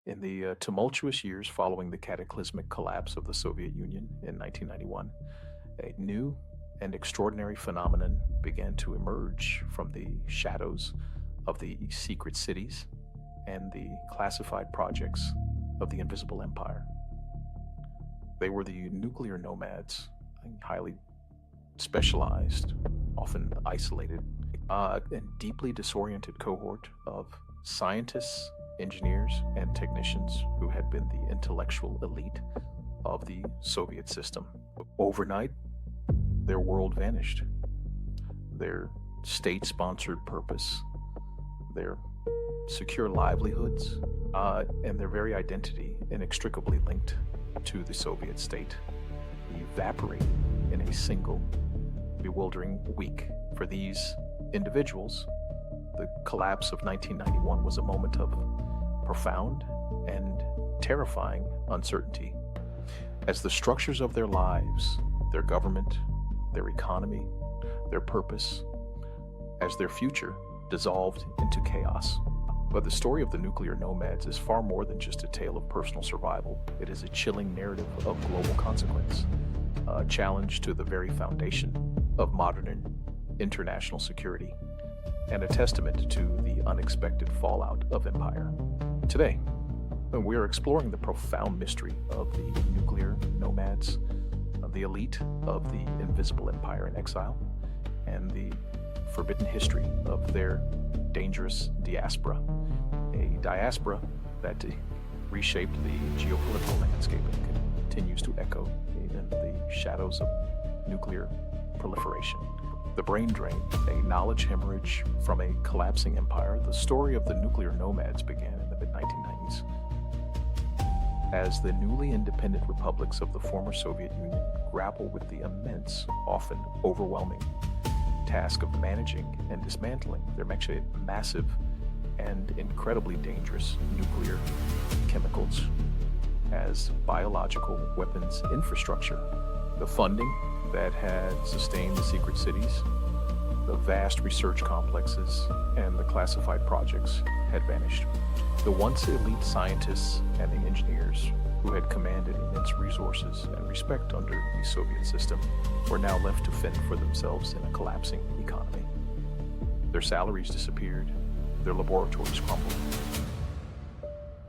In the tumultuous years following the cataclysmic collapse of the Soviet Union in 1991, a new and extraordinary phenomenon began to emerge from the shadows of the secret cities and the classified projects of the Invisible Empire. They were the nuclear nomads, a highly specialized, often isolated, and deeply disoriented cohort of scientists, engineers, and technicians who had been the intellectual elite of the Soviet system. Overnight, their world vanished. Their state-sponsored purpose, their secure livelihoods, and their very identity inextricably linked to the Soviet state evaporated in a single bewildering week. For these individuals, the collapse of 1991 was a moment of profound and terrifying uncertainty, as the structures of their lives, their government, their economy, their purpose, as their future dissolved into chaos. But the story of the nuclear nomads is far more than just a tale of personal survival. It is a chilling narrative of global consequence, a challenge to the very foundation of modern international security, and a testament to the unexpected fallout of empire. Today, we are exploring the profound mystery of the nuclear nomads, the elite of the Invisible Empire in exile, and the forbidden history of their dangerous diaspora, a diaspora that reshaped the geopolitical landscape and continues to echo in the shadows of nuclear proliferation. The brain drain, a knowledge hemorrhage from a collapsing empire. The story of the nuclear nomads began in the mid-1990s as the newly independent republics of the former Soviet Union grapple with the immense, often overwhelming task of managing and dismantling their actually massive and incredibly dangerous nuclear chemicals as biological weapons infrastructure. The funding that had sustained the secret cities, the vast research complexes, and the classified projects had vanished. The once elite scientists and the engineers who had commanded immense resources and respect under the Soviet system were now left to fend for themselves in a collapsing economy. Their salaries disappeared, their laboratories crumbled,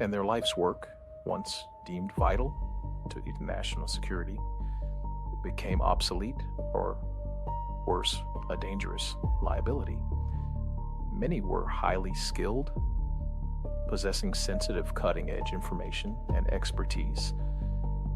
and their life's work, once deemed vital to national security, became obsolete, or worse, a dangerous liability. Many were highly skilled, possessing sensitive cutting-edge information and expertise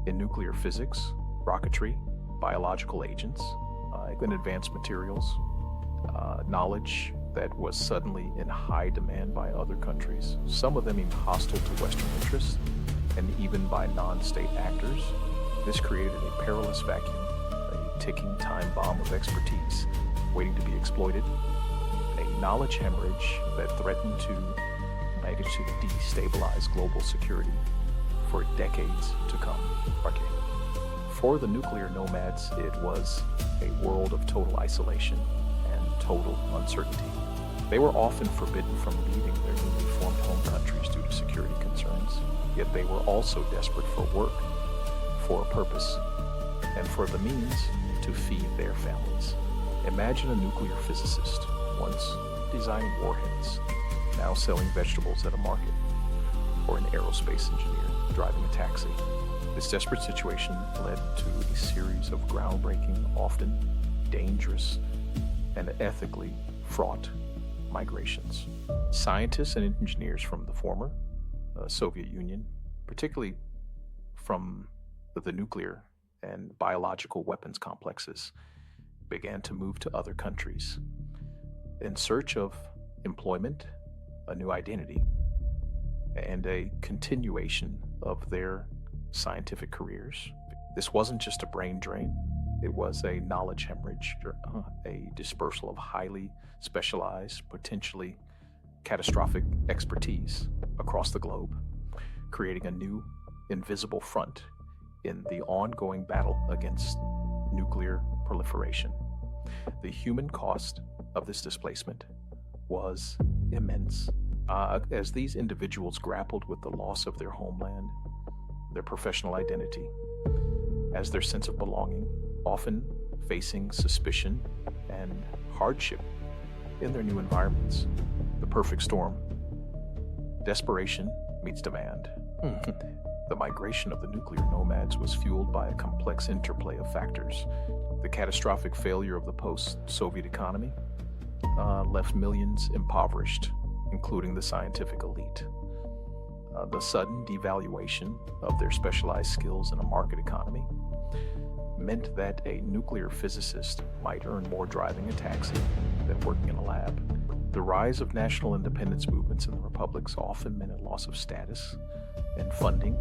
in nuclear physics, rocketry, biological agents, and advanced materials, knowledge that was suddenly in high demand by other countries, some of them even hostile to Western interests, and even by non-state actors. This created a perilous vacuum, a ticking time bomb of expertise waiting to be exploited, a knowledge hemorrhage that threatened to destabilize global security for decades to come. For the nuclear nomads, it was a world of total isolation and total uncertainty. They were often forbidden from leaving their newly formed home countries due to security concerns, yet they were also desperate for work, for a purpose, and for the means to feed their families. Imagine a nuclear physicist, once designing warheads, now selling vegetables at a market, or an aerospace engineer driving a taxi. This desperate situation led to a series of groundbreaking, often dangerous, and ethically fraught migrations. Scientists and engineers from the former Soviet Union, particularly from the nuclear and biological weapons complexes, began to move to other countries in search of employment, a new identity, and a continuation of their scientific careers. This wasn't just a brain drain, it was a knowledge hemorrhage, a dispersal of highly specialized, potentially catastrophic expertise across the globe, creating a new invisible front in the ongoing battle against nuclear proliferation. The human cost of this displacement was immense. As these individuals grappled with the loss of their homeland, their professional identity, as their sense of belonging, often facing suspicion and hardship in their new environments. The perfect storm. Desperation meets demand. The migration of the nuclear nomads was fueled by a complex interplay of factors. The catastrophic failure of the post-Soviet economy left millions impoverished, including the scientific elite. The sudden devaluation of their specialized skills in a market economy meant that a nuclear physicist might earn more driving a taxi than working in a lab. The rise of national independence movements in the republics often meant a loss of status and funding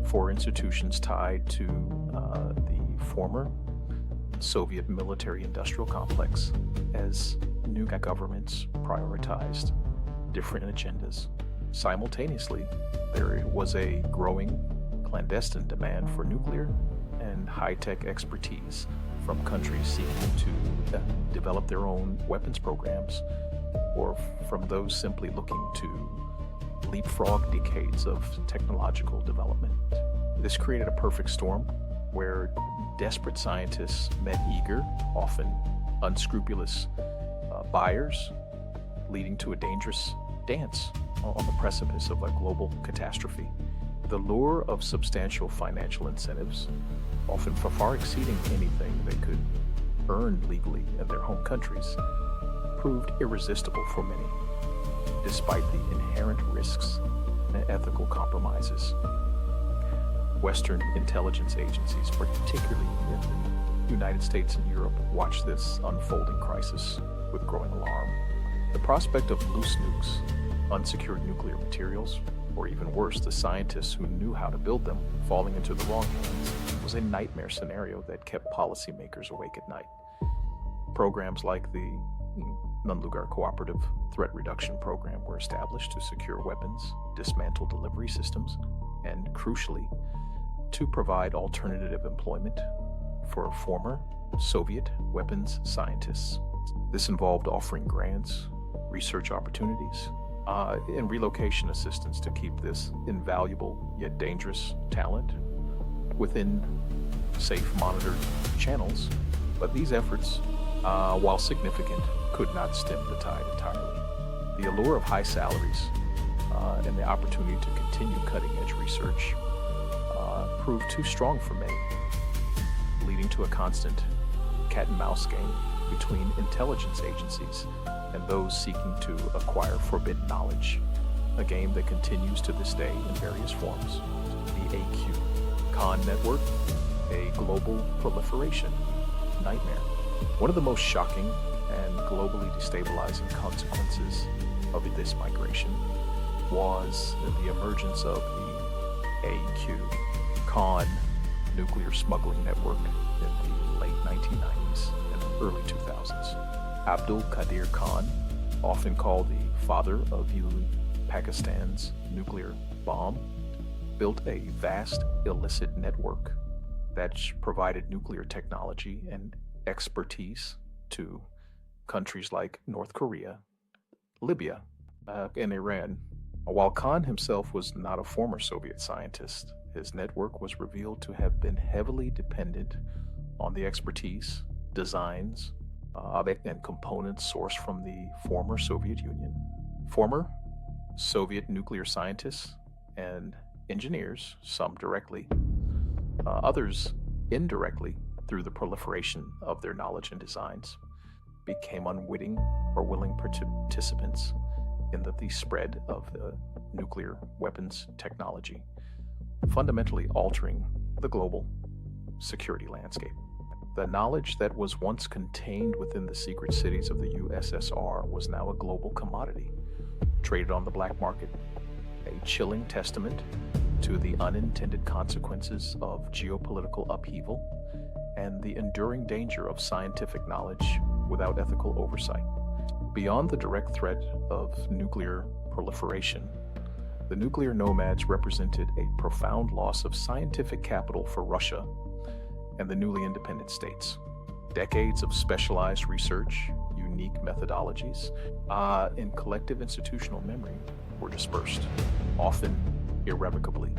for institutions tied to the former Soviet military-industrial complex, as new governments prioritized different agendas. Simultaneously, there was a growing clandestine demand for nuclear and high-tech expertise from countries seeking to develop their own weapons programs, or from those simply looking to leapfrog decades of technological development. This created a perfect storm where desperate scientists met eager, often unscrupulous buyers, leading to a dangerous dance on the precipice of a global catastrophe. The lure of substantial financial incentives, often far exceeding anything they could earn legally in their home countries, proved irresistible for many, despite the inherent risks and ethical compromises. Western intelligence agencies, particularly in the United States and Europe, watched this unfolding crisis with growing alarm. The prospect of loose nukes, unsecured nuclear materials, or even worse, the scientists who knew how to build them falling into the wrong hands, was a nightmare scenario that kept policymakers awake at night. Programs like the Nunn-Lugar Cooperative Threat Reduction Program were established to secure weapons, dismantle delivery systems, and, crucially, to provide alternative employment for former Soviet weapons scientists. This involved offering grants, research opportunities, and relocation assistance to keep this invaluable yet dangerous talent within safe monitored channels. But these efforts, while significant, could not stem the tide entirely. The allure of high salaries and the opportunity to continue cutting-edge research proved too strong for many, leading to a constant cat-and-mouse game between intelligence agencies and those seeking to acquire forbidden knowledge, a game that continues to this day in various forms. The AQ, Con Network, a global proliferation nightmare. One of the most shocking and globally destabilizing consequences of this migration was the emergence of the AQ, Con nuclear smuggling network in the late 1990s and early 2000s. Abdul Qadir Khan, often called the father of Pakistan's nuclear bomb, built a vast illicit network that provided nuclear technology and expertise to countries like North Korea, Libya, and Iran. While Khan himself was not a former Soviet scientist, his network was revealed to have been heavily dependent on the expertise, designs, and components sourced from the former Soviet Union. Former Soviet nuclear scientists and engineers, some directly, others indirectly through the proliferation of their knowledge and designs, became unwitting or willing participants in the spread of the nuclear weapons technology, fundamentally altering the global security landscape. The knowledge that was once contained within the secret cities of the USSR was now a global commodity, traded on the black market, a chilling testament to the unintended consequences of geopolitical upheaval and the enduring danger of scientific knowledge without ethical oversight. Beyond the direct threat of nuclear proliferation, the nuclear nomads represented a profound loss of scientific capital for Russia and the newly independent states. Decades of specialized research, unique unique methodologies, and collective institutional memory were dispersed, often irrevocably.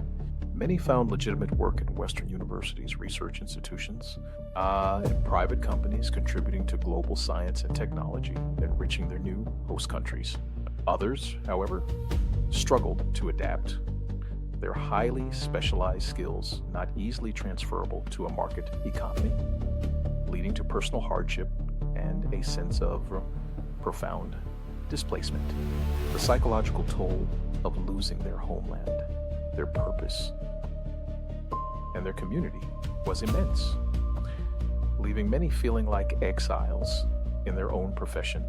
Many found legitimate work in Western universities, research institutions, and private companies contributing to global science and technology, enriching their new host countries. Others, however, struggled to adapt. Their highly specialized skills not easily transferable to a market economy, leading to personal hardship and a sense of profound displacement. The psychological toll of losing their homeland, their purpose, and their community was immense, leaving many feeling like exiles in their own profession,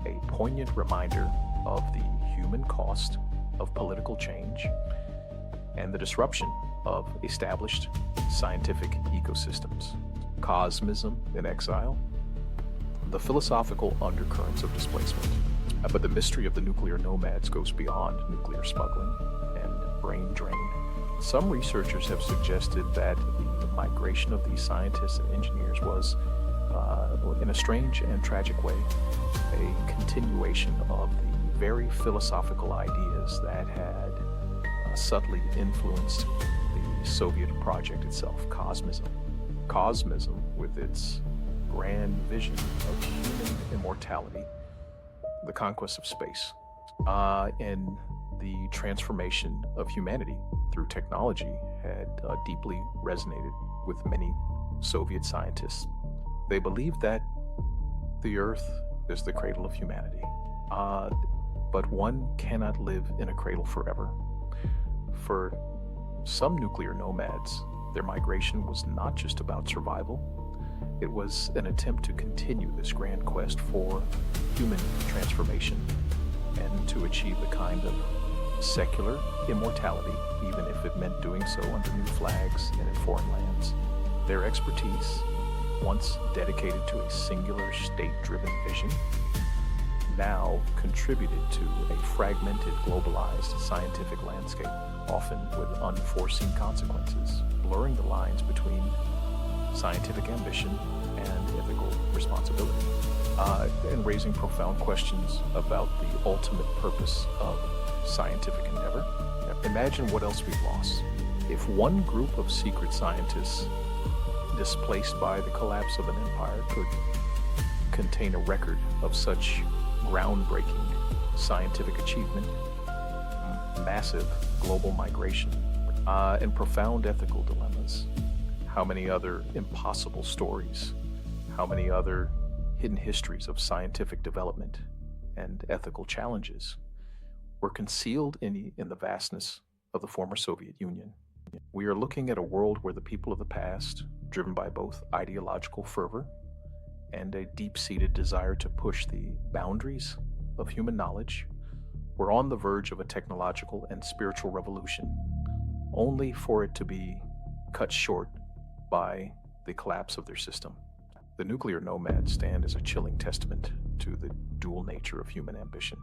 a poignant reminder of the human cost of political change and the disruption of established scientific ecosystems. Cosmism in exile, the philosophical undercurrents of displacement. But the mystery of the nuclear nomads goes beyond nuclear smuggling and brain drain. Some researchers have suggested that the migration of these scientists and engineers was, in a strange and tragic way, a continuation of the very philosophical ideas that had subtly influenced the Soviet project itself, Cosmism. Cosmism, with its grand vision of human immortality, the conquest of space, and the transformation of humanity through technology, had deeply resonated with many Soviet scientists. They believed that the Earth is the cradle of humanity, but one cannot live in a cradle forever. For some nuclear nomads, their migration was not just about survival. It was an attempt to continue this grand quest for human transformation and to achieve a kind of secular immortality, even if it meant doing so under new flags and in foreign lands. Their expertise, once dedicated to a singular state-driven vision, now contributed to a fragmented, globalized scientific landscape, often with unforeseen consequences, blurring the lines between scientific ambition and ethical responsibility, and raising profound questions about the ultimate purpose of scientific endeavor. Imagine what else we've lost. If one group of secret scientists displaced by the collapse of an empire could contain a record of such groundbreaking scientific achievement, massive global migration, and profound ethical dilemmas, how many other impossible stories, how many other hidden histories of scientific development and ethical challenges were concealed in the vastness of the former Soviet Union. We are looking at a world where the people of the past, driven by both ideological fervor and a deep-seated desire to push the boundaries of human knowledge, were on the verge of a technological and spiritual revolution, only for it to be cut short by the collapse of their system. The nuclear nomads stand as a chilling testament to the dual nature of human ambition,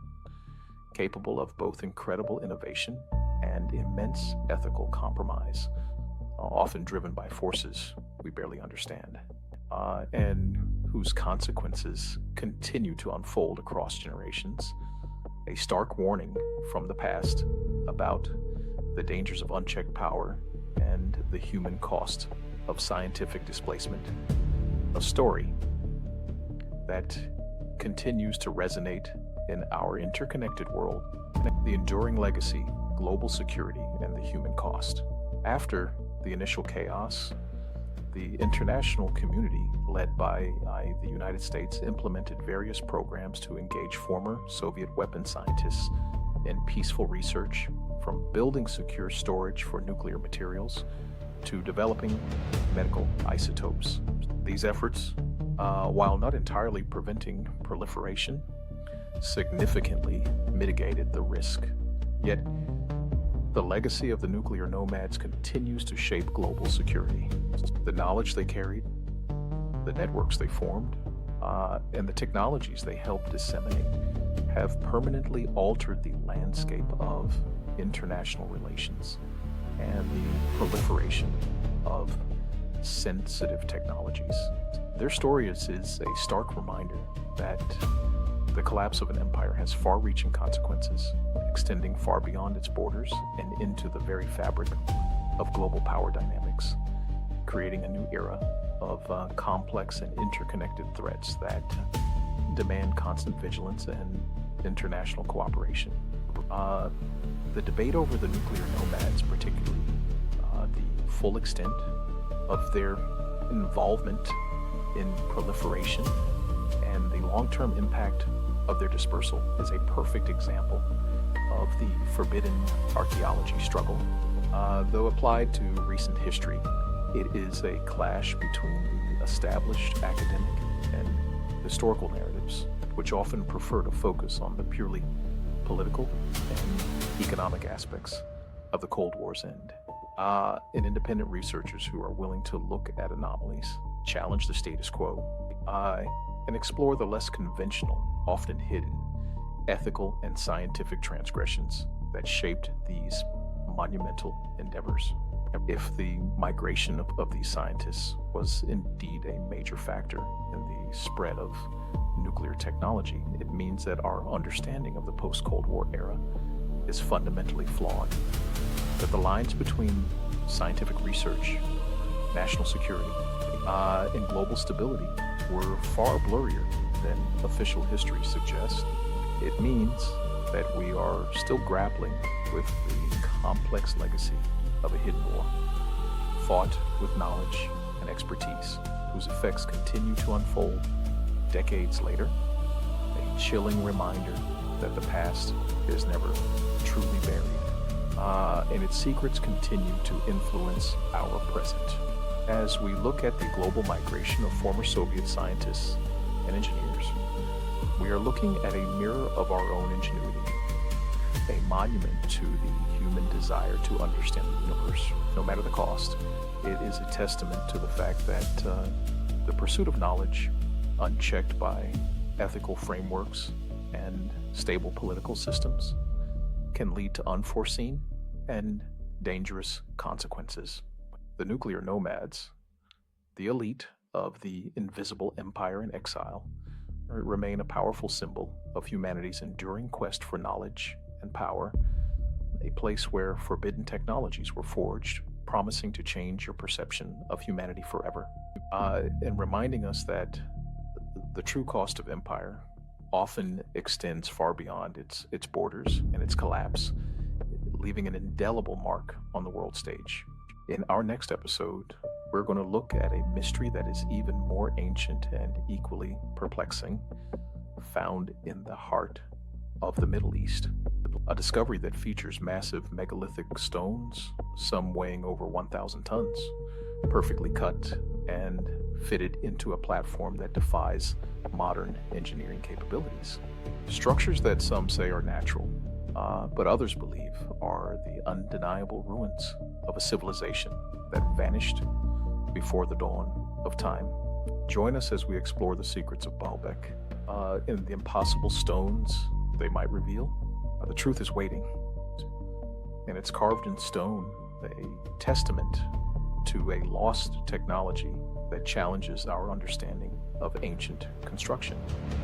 capable of both incredible innovation and immense ethical compromise, often driven by forces we barely understand, and whose consequences continue to unfold across generations. A stark warning from the past about the dangers of unchecked power and the human cost of scientific displacement. A story that continues to resonate in our interconnected world, the enduring legacy, global security, and the human cost. After the initial chaos, the international community, led by the United States, implemented various programs to engage former Soviet weapons scientists in peaceful research, from building secure storage for nuclear materials to developing medical isotopes. These efforts, while not entirely preventing proliferation, significantly mitigated the risk. Yet, the legacy of the nuclear nomads continues to shape global security. The knowledge they carried, the networks they formed, and the technologies they helped disseminate have permanently altered the landscape of international relations and the proliferation of sensitive technologies. Their story is a stark reminder that the collapse of an empire has far-reaching consequences, extending far beyond its borders and into the very fabric of global power dynamics, creating a new era of complex and interconnected threats that demand constant vigilance and international cooperation. The debate over the nuclear nomads, particularly the full extent of their involvement in proliferation and the long-term impact of their dispersal, is a perfect example of the forbidden archaeology struggle. Though applied to recent history, it is a clash between the established academic and historical narratives, which often prefer to focus on the purely political and economic aspects of the Cold War's end. And independent researchers who are willing to look at anomalies, challenge the status quo, and explore the less conventional, often hidden, ethical and scientific transgressions that shaped these monumental endeavors. If the migration of these scientists was indeed a major factor in the spread of nuclear technology, it means that our understanding of the post-Cold War era is fundamentally flawed. That the lines between scientific research, national security, and global stability were far blurrier than official history suggests. It means that we are still grappling with the complex legacy of a hidden war, fought with knowledge and expertise, whose effects continue to unfold decades later, a chilling reminder that the past is never truly buried, and its secrets continue to influence our present. As we look at the global migration of former Soviet scientists and engineers, we are looking at a mirror of our own ingenuity, a monument to the human desire to understand the universe, no matter the cost. It is a testament to the fact that the pursuit of knowledge, unchecked by ethical frameworks and stable political systems, can lead to unforeseen and dangerous consequences. The nuclear nomads, the elite of the invisible empire in exile, remain a powerful symbol of humanity's enduring quest for knowledge and power, a place where forbidden technologies were forged, promising to change your perception of humanity forever, and reminding us that the true cost of empire often extends far beyond its borders and its collapse, leaving an indelible mark on the world stage. In our next episode, we're going to look at a mystery that is even more ancient and equally perplexing, found in the heart of the Middle East. A discovery that features massive megalithic stones, some weighing over 1,000 tons, perfectly cut and fitted into a platform that defies modern engineering capabilities. Structures that some say are natural, but others believe are the undeniable ruins of a civilization that vanished before the dawn of time. Join us as we explore the secrets of Baalbek and the impossible stones they might reveal. The truth is waiting, and it's carved in stone, a testament to a lost technology that challenges our understanding of ancient construction.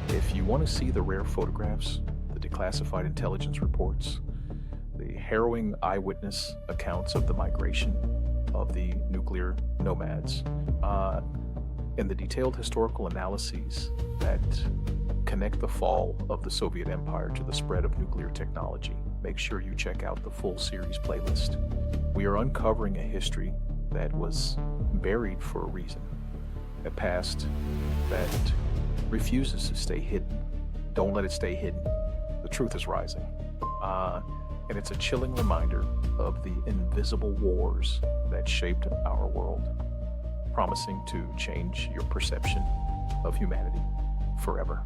If you want to see the rare photographs, the declassified intelligence reports, the harrowing eyewitness accounts of the migration of the nuclear nomads, and the detailed historical analyses that connect the fall of the Soviet Empire to the spread of nuclear technology, make sure you check out the full series playlist. We are uncovering a history that was buried for a reason, a past that refuses to stay hidden. Don't let it stay hidden. The truth is rising. And it's a chilling reminder of the invisible wars that shaped our world, promising to change your perception of humanity forever.